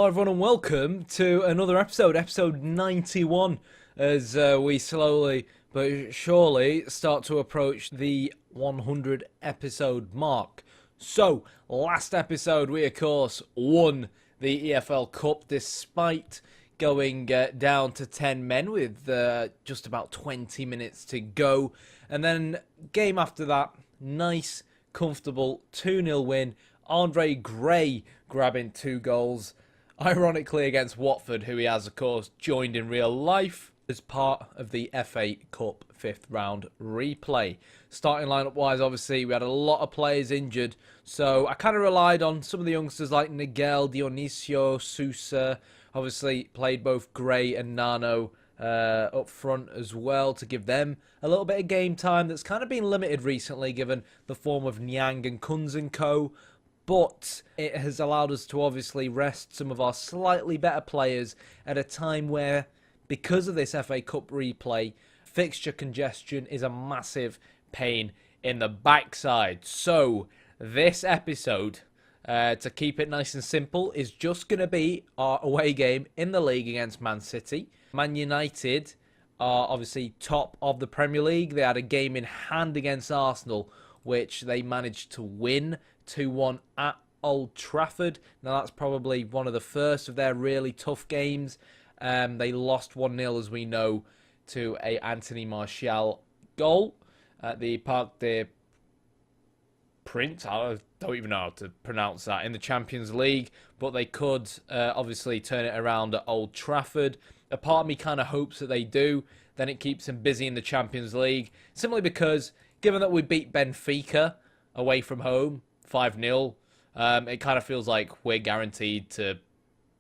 everyone, and welcome to another episode, episode 91, as we slowly but surely start to approach the 100 episode mark. So, last episode we of course won the EFL Cup despite going down to 10 men with just about 20 minutes to go. And then game after that, nice, comfortable 2-0 win. Andre Gray grabbing 2 goals, ironically against Watford, who he has, of course, joined in real life as part of the FA Cup 5th round replay. Starting lineup-wise, obviously, we had a lot of players injured, so I kind of relied on some of the youngsters like Nigel, Dionisio, Sousa. Obviously, played both Gray and Nano up front as well to give them a little bit of game time that's kind of been limited recently given the form of Nyang and Kunz and co. But it has allowed us to obviously rest some of our slightly better players at a time where, because of this FA Cup replay, fixture congestion is a massive pain in the backside. So, this episode, to keep it nice and simple, is just going to be our away game in the league against Man City. Man United are obviously top of the Premier League. They had a game in hand against Arsenal, which they managed to win 2-1 at Old Trafford. Now, that's probably one of the first of their really tough games. They lost 1-0, as we know, to a Anthony Martial goal at the Parc des Princes. I don't even know how to pronounce that, in the Champions League. But they could obviously turn it around at Old Trafford. A part of me kind of hopes that they do. Then it keeps them busy in the Champions League. Simply because, given that we beat Benfica away from home 5-0, it kind of feels like we're guaranteed to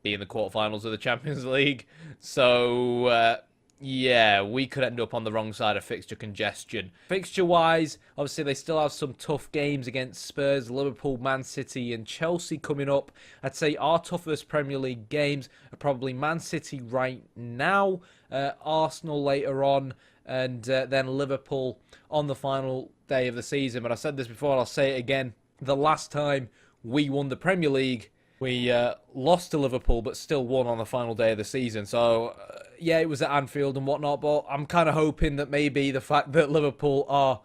be in the quarterfinals of the Champions League. So, yeah, we could end up on the wrong side of fixture congestion. Fixture-wise, obviously they still have some tough games against Spurs, Liverpool, Man City and Chelsea coming up. I'd say our toughest Premier League games are probably Man City right now, Arsenal later on, and then Liverpool on the final day of the season. But I said this before and I'll say it again. The last time we won the Premier League, we lost to Liverpool, but still won on the final day of the season. So, yeah, it was at Anfield and whatnot, but I'm kind of hoping that maybe the fact that Liverpool are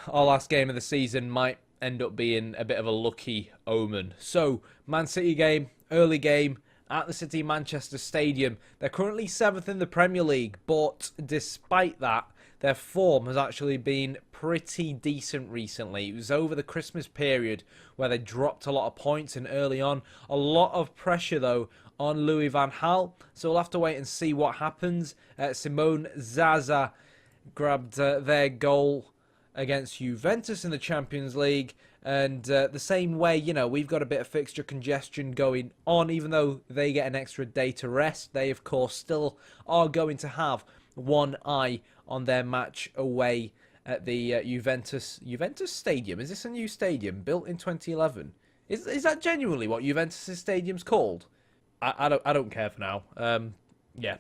our last game of the season might end up being a bit of a lucky omen. So, Man City game, early game, at the City Manchester Stadium. They're currently 7th in the Premier League, but despite that, their form has actually been pretty decent recently. It was over the Christmas period where they dropped a lot of points, and early on, a lot of pressure though on Louis van Gaal. So we'll have to wait and see what happens. Simone Zaza grabbed their goal against Juventus in the Champions League. And the same way, you know, we've got a bit of fixture congestion going on. Even though they get an extra day to rest, they of course still are going to have one eye on their match away at the Juventus Stadium. Is this a new stadium built in 2011? Is that genuinely what Juventus Stadium's called? I don't care for now. Yeah.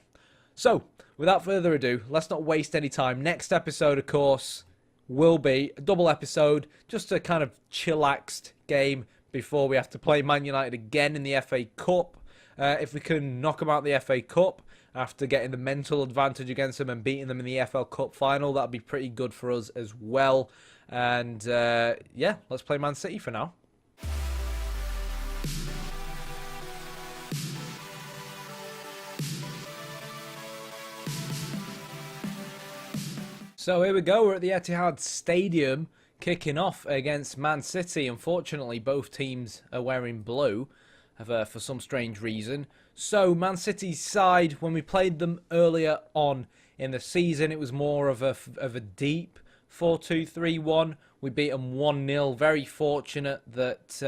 So, without further ado, let's not waste any time. Next episode, of course, will be a double episode, just a kind of chillaxed game before we have to play Man United again in the FA Cup. If we can knock them out the FA Cup after getting the mental advantage against them and beating them in the FL Cup final, that'd be pretty good for us as well. And yeah, let's play Man City for now. So here we go, we're at the Etihad Stadium, kicking off against Man City. Unfortunately, both teams are wearing blue for some strange reason. So Man City's side, when we played them earlier on in the season, it was more of a deep 4-2-3-1. We beat them 1-0. Very fortunate that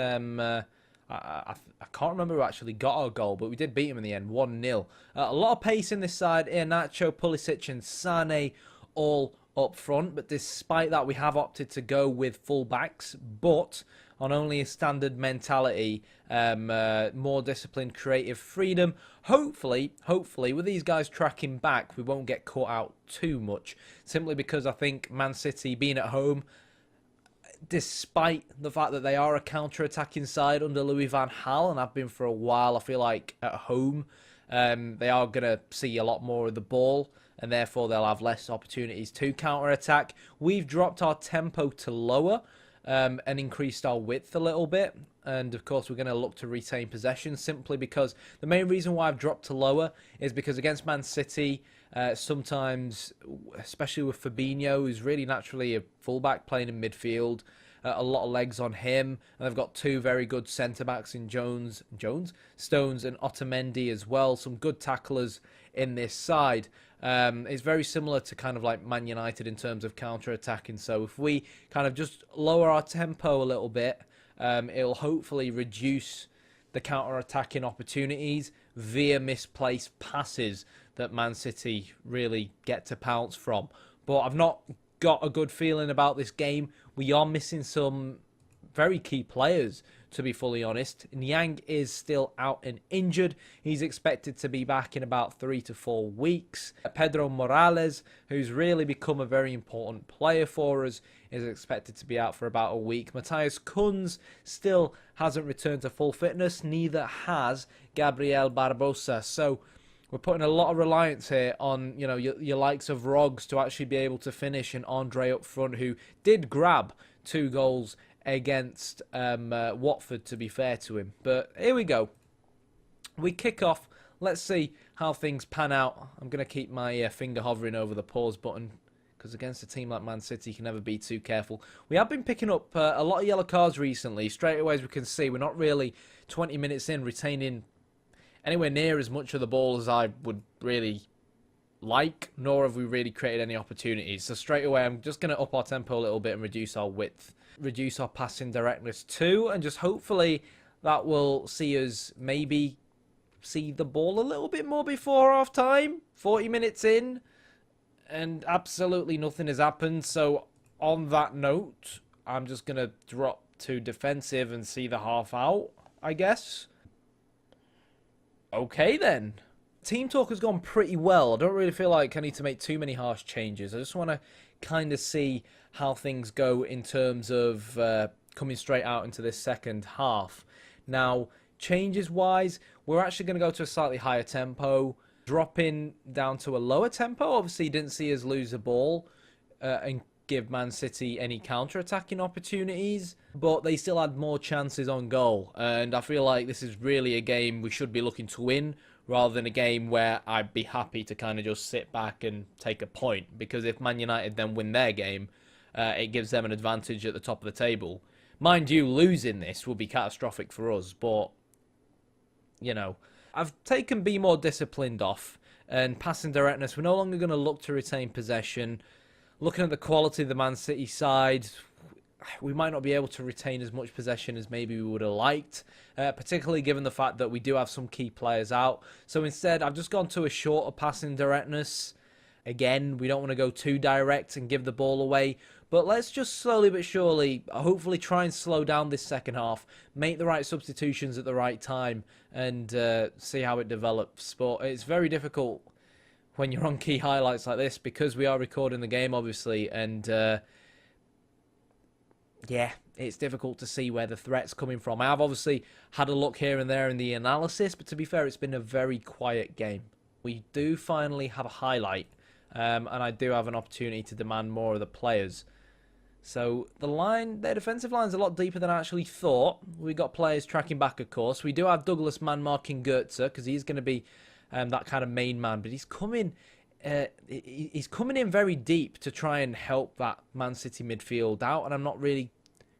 I can't remember who actually got our goal, but we did beat them in the end, 1-0. A lot of pace in this side. Iheanacho, Pulisic and Sane all up front, but despite that we have opted to go with full-backs, but on only a standard mentality, more disciplined, creative freedom. Hopefully, with these guys tracking back, we won't get caught out too much, simply because I think Man City, being at home, despite the fact that they are a counter-attacking side under Louis van Gaal and have been for a while. I feel like at home they are going to see a lot more of the ball, and therefore they'll have less opportunities to counter-attack. We've dropped our tempo to lower and increased our width a little bit. And, of course, we're going to look to retain possession simply because the main reason why I've dropped to lower is because against Man City, sometimes, especially with Fabinho, who's really naturally a fullback playing in midfield, a lot of legs on him. And they've got two very good centre-backs in Stones and Otamendi as well. Some good tacklers in this side. It's very similar to kind of like Man United in terms of counter-attacking. So if we kind of just lower our tempo a little bit, it'll hopefully reduce the counter-attacking opportunities via misplaced passes that Man City really get to pounce from. But I've not got a good feeling about this game. We are missing some very key players, to be fully honest. Niang is still out and injured. He's expected to be back in about 3 to 4 weeks. Pedro Morales, who's really become a very important player for us, is expected to be out for about a week. Matthias Kunz still hasn't returned to full fitness. Neither has Gabriel Barbosa. So we're putting a lot of reliance here on, you know, your likes of Roggs to actually be able to finish, and Andre up front, who did grab 2 goals against Watford, to be fair to him. But here we go. We kick off. Let's see how things pan out. I'm going to keep my finger hovering over the pause button because against a team like Man City, you can never be too careful. We have been picking up a lot of yellow cards recently. Straight away, as we can see, we're not really 20 minutes in retaining anywhere near as much of the ball as I would really like, nor have we really created any opportunities. So straight away, I'm just going to up our tempo a little bit and reduce our width, reduce our passing directness too, and just hopefully that will see us maybe see the ball a little bit more before half time. 40 minutes in and absolutely nothing has happened. So on that note, I'm just going to drop to defensive and see the half out, I guess. Okay then. Team talk has gone pretty well. I don't really feel like I need to make too many harsh changes. I just want to kind of see how things go in terms of coming straight out into this second half. Now, changes-wise, we're actually going to go to a slightly higher tempo, dropping down to a lower tempo. Obviously, you didn't see us lose the ball and give Man City any counter-attacking opportunities, but they still had more chances on goal. And I feel like this is really a game we should be looking to win, rather than a game where I'd be happy to kind of just sit back and take a point. Because if Man United then win their game, it gives them an advantage at the top of the table. Mind you, losing this will be catastrophic for us, but, you know, I've taken be more disciplined off, and passing directness, we're no longer going to look to retain possession. Looking at the quality of the Man City side, we might not be able to retain as much possession as maybe we would have liked, particularly given the fact that we do have some key players out. So instead, I've just gone to a shorter passing directness. Again, we don't want to go too direct and give the ball away, but let's just slowly but surely, hopefully try and slow down this second half, make the right substitutions at the right time, and see how it develops. But it's very difficult when you're on key highlights like this, because we are recording the game, obviously, and yeah, it's difficult to see where the threat's coming from. I have obviously had a look here and there in the analysis, but to be fair, it's been a very quiet game. We do finally have a highlight, and I do have an opportunity to demand more of the players. So their defensive line's a lot deeper than I actually thought. We got players tracking back, of course. We do have Douglas man marking Goetze, because he's going to be that kind of main man, but he's coming in very deep to try and help that Man City midfield out, and I'm not really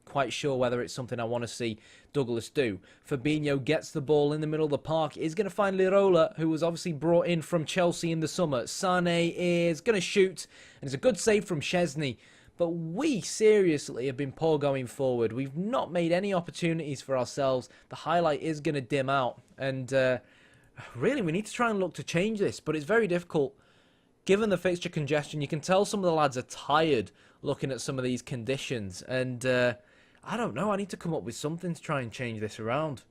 quite sure whether it's something I want to see Douglas do. Fabinho gets the ball in the middle of the park. He's going to find Lirola, who was obviously brought in from Chelsea in the summer. Sane is going to shoot, and it's a good save from Szczesny. But we seriously have been poor going forward. We've not made any opportunities for ourselves. The highlight is going to dim out, and really, we need to try and look to change this, but it's very difficult. Given the fixture congestion, you can tell some of the lads are tired looking at some of these conditions, and I don't know, I need to come up with something to try and change this around.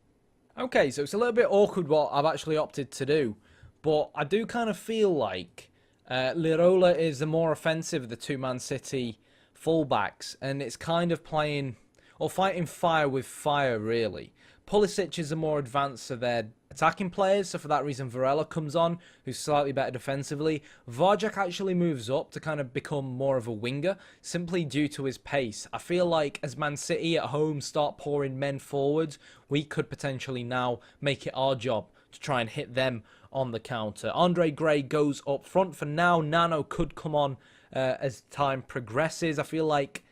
Okay, so it's a little bit awkward what I've actually opted to do, but I do kind of feel like Lirola is the more offensive of the two Man City fullbacks, and it's kind of playing or fighting fire with fire, really. Pulisic is a more advanced of their attacking players, so for that reason Varela comes on, who's slightly better defensively. Varjak actually moves up to kind of become more of a winger, simply due to his pace. I feel like as Man City at home start pouring men forwards, we could potentially now make it our job to try and hit them on the counter. Andre Gray goes up front for now. Nano could come on as time progresses. I feel like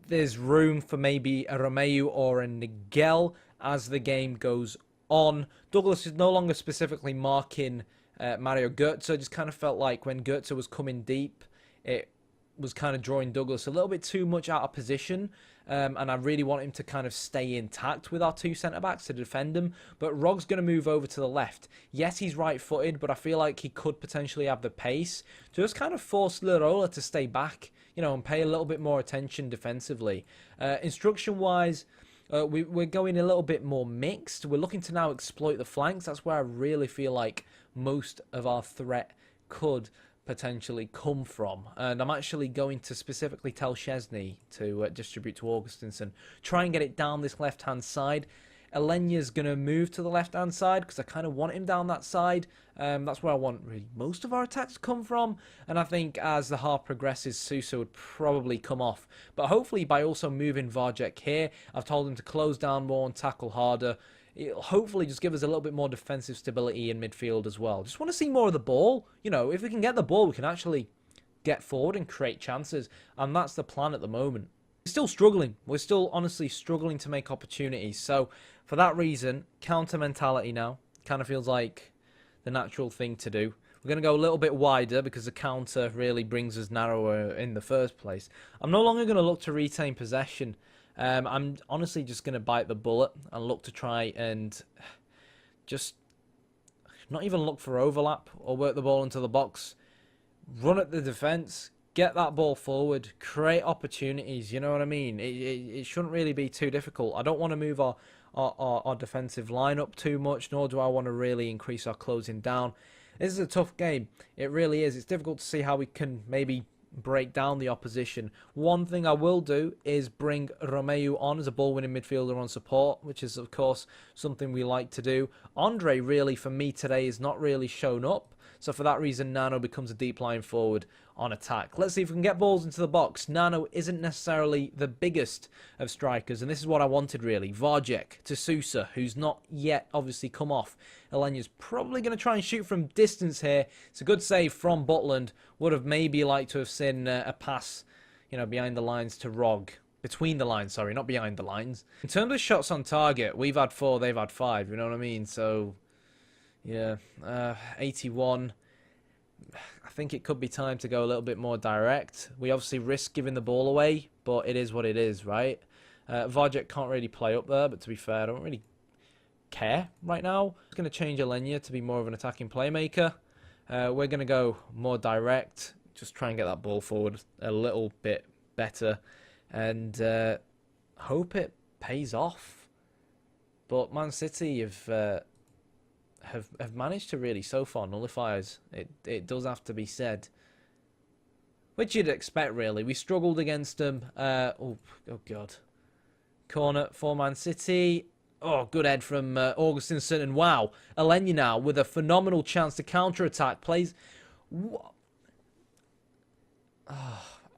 there's room for maybe a Romeu or a Nigel as the game goes on. Douglas is no longer specifically marking Mario Götze. It just kind of felt like when Götze was coming deep, it was kind of drawing Douglas a little bit too much out of position. And I really want him to kind of stay intact with our two centre-backs to defend him. But Rog's going to move over to the left. Yes, he's right-footed, but I feel like he could potentially have the pace to just kind of force Lirola to stay back, you know, and pay a little bit more attention defensively. Instruction-wise, we're going a little bit more mixed. We're looking to now exploit the flanks. That's where I really feel like most of our threat could potentially come from. And I'm actually going to specifically tell Szczesny to distribute to Augustinsson. Try and get it down this left-hand side. Alenya's going to move to the left-hand side because I kind of want him down that side. That's where I want really most of our attacks to come from. And I think as the half progresses, Sousa would probably come off. But hopefully by also moving Varjek here, I've told him to close down more and tackle harder. It'll hopefully just give us a little bit more defensive stability in midfield as well. Just want to see more of the ball. You know, if we can get the ball, we can actually get forward and create chances. And that's the plan at the moment. We're still struggling. We're still honestly struggling to make opportunities. So for that reason, counter mentality now kind of feels like the natural thing to do. We're going to go a little bit wider because the counter really brings us narrower in the first place. I'm no longer going to look to retain possession. I'm honestly just going to bite the bullet and look to try and just not even look for overlap or work the ball into the box. Run at the defence, get that ball forward, create opportunities, you know what I mean? It shouldn't really be too difficult. I don't want to move our defensive line up too much, nor do I want to really increase our closing down. This is a tough game. It really is. It's difficult to see how we can maybe break down the opposition. One thing I will do is bring Romeu on as a ball-winning midfielder on support, which is, of course, something we like to do. Andre, really, for me today, is not really shown up. So for that reason, Nano becomes a deep line forward on attack. Let's see if we can get balls into the box. Nano isn't necessarily the biggest of strikers, and this is what I wanted, really. Varjek to Sousa, who's not yet obviously come off. Alenya's probably going to try and shoot from distance here. It's a good save from Butland. Would have maybe liked to have seen a pass, you know, behind the lines to Rog. Between the lines, sorry, not behind the lines. In terms of shots on target, we've had 4, they've had 5, you know what I mean? So yeah, 81. I think it could be time to go a little bit more direct. We obviously risk giving the ball away, but it is what it is, right? Varjek can't really play up there, but to be fair, I don't really care right now. I'm going to change Alenya to be more of an attacking playmaker. We're going to go more direct, just try and get that ball forward a little bit better, and hope it pays off. But Man City have managed to really, so far, nullify us. It does have to be said. Which you'd expect, really. We struggled against them. Oh, God. Corner for Man City. Oh, good head from Augustinsson. And wow, Alenya now with a phenomenal chance to counter-attack. Plays...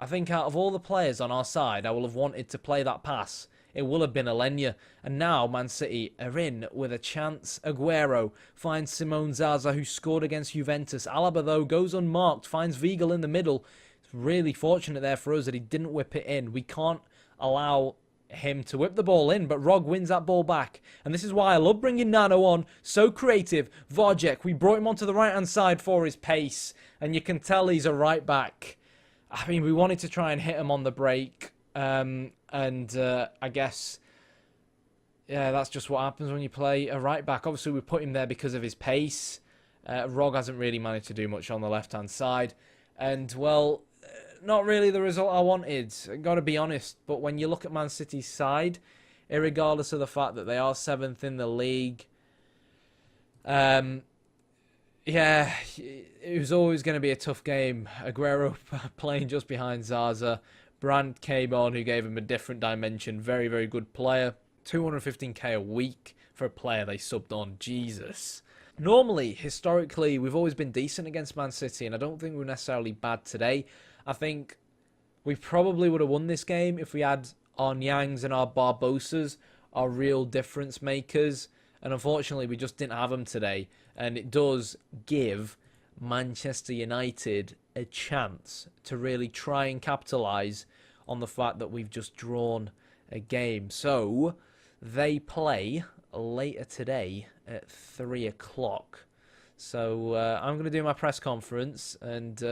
I think out of all the players on our side, I will have wanted to play that pass. It will have been Alenya. And now Man City are in with a chance. Aguero finds Simone Zaza, who scored against Juventus. Alaba, though, goes unmarked, finds Weigl in the middle. It's really fortunate there for us that he didn't whip it in. We can't allow him to whip the ball in, but Rog wins that ball back. And this is why I love bringing Nano on. So creative. Varjek, we brought him onto the right-hand side for his pace. And you can tell he's a right-back. I mean, we wanted to try and hit him on the break. I guess, yeah, that's just what happens when you play a right-back. Obviously, we put him there because of his pace. Rog hasn't really managed to do much on the left-hand side. And, well, not really the result I wanted, got to be honest. But when you look at Man City's side, irregardless of the fact that they are 7th in the league, yeah, it was always going to be a tough game. Aguero playing just behind Zaza, Brandt came on, who gave him a different dimension. Very, very good player. 215k a week for a player they subbed on. Jesus. Normally, historically, we've always been decent against Man City, and I don't think we're necessarily bad today. I think we probably would have won this game if we had our Nyangs and our Barbosas, our real difference makers. And unfortunately, we just didn't have them today. And it does give Manchester United a chance to really try and capitalise on the fact that we've just drawn a game. So they play later today at 3 o'clock. So I'm going to do my press conference, and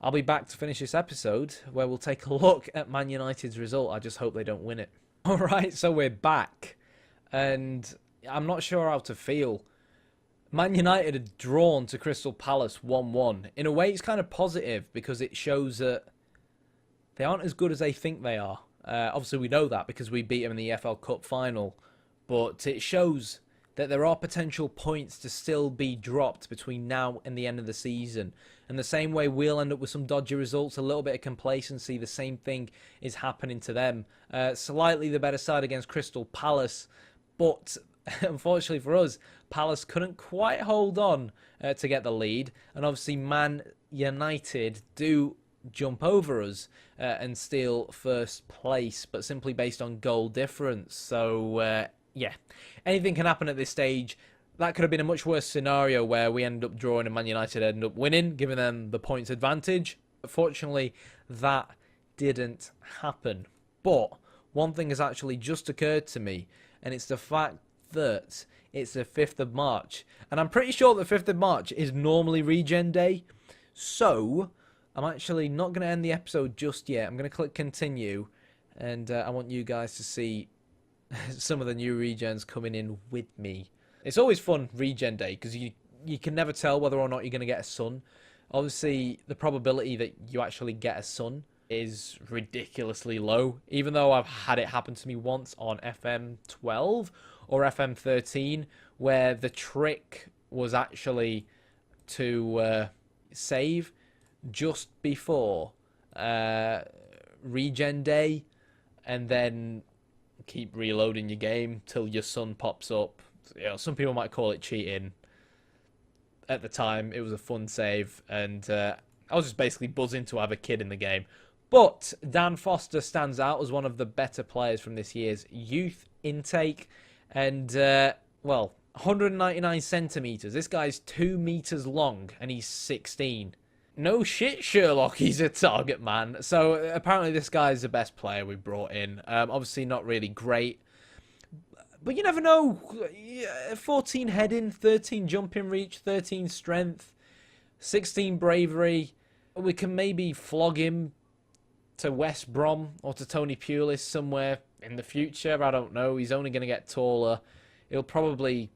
I'll be back to finish this episode where we'll take a look at Man United's result. I just hope they don't win it. All right, so we're back, and I'm not sure how to feel. Man United had drawn to Crystal Palace 1-1. In a way, it's kind of positive because it shows that they aren't as good as they think they are. Obviously, we know that because we beat them in the EFL Cup final. But it shows that there are potential points to still be dropped between now and the end of the season. And the same way we'll end up with some dodgy results, a little bit of complacency, the same thing is happening to them. Slightly the better side against Crystal Palace, but unfortunately for us, Palace couldn't quite hold on to get the lead. And obviously Man United do jump over us and steal first place, but simply based on goal difference. So, yeah, anything can happen at this stage. That could have been a much worse scenario where we end up drawing and Man United end up winning, giving them the points advantage. Fortunately, that didn't happen. But one thing has actually just occurred to me, and it's the fact that it's the 5th of March. And I'm pretty sure the 5th of March is normally Regen Day. So I'm actually not going to end the episode just yet. I'm going to click continue, and I want you guys to see some of the new regens coming in with me. It's always fun Regen Day because you can never tell whether or not you're going to get a son. Obviously, the probability that you actually get a son is ridiculously low, even though I've had it happen to me once on FM12 or FM13, where the trick was actually to save just before Regen Day and then keep reloading your game till your son pops up. You know, some people might call it cheating. At the time, it was a fun save, and I was just basically buzzing to have a kid in the game. But Dan Foster stands out as one of the better players from this year's youth intake. And, well, 199 centimetres. This guy's 2 metres long, and he's 16. No shit, Sherlock, he's a target man. So, apparently this guy's the best player we brought in. Obviously not really great. But you never know. 14 heading, 13 jumping reach, 13 strength, 16 bravery. We can maybe flog him to West Brom or to Tony Pulis somewhere in the future. I don't know. He's only going to get taller. He'll probably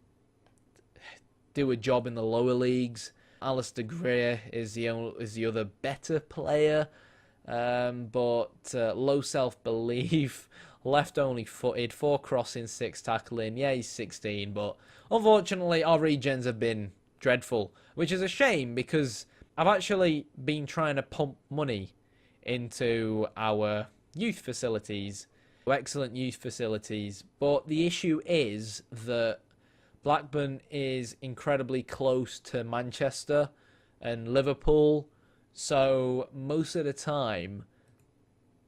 do a job in the lower leagues. Alistair Greer is the other better player. But low self-belief, left only footed, 4 crossing, 6 tackling. Yeah, he's 16, but unfortunately our regens have been dreadful, which is a shame because I've actually been trying to pump money into our youth facilities, excellent youth facilities, but the issue is that Blackburn is incredibly close to Manchester and Liverpool, so most of the time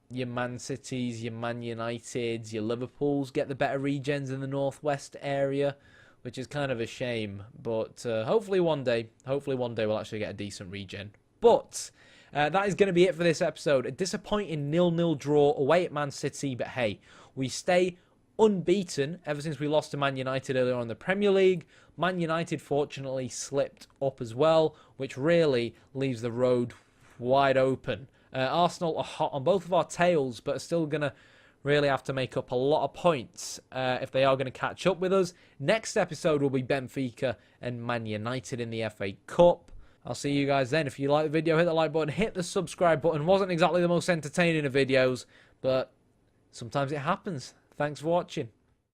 your Man Cities, your Man Uniteds, your Liverpools get the better regens in the northwest area, which is kind of a shame, but hopefully one day we'll actually get a decent regen. But that is going to be it for this episode. A disappointing 0-0 draw away at Man City, but hey, we stay unbeaten ever since we lost to Man United earlier on in the Premier League. Man United fortunately slipped up as well, which really leaves the road wide open. Arsenal are hot on both of our tails, but are still going to really have to make up a lot of points if they are going to catch up with us. Next episode will be Benfica and Man United in the FA Cup. I'll see you guys then. If you like the video, hit the like button, hit the subscribe button. Wasn't exactly the most entertaining of videos, but sometimes it happens. Thanks for watching.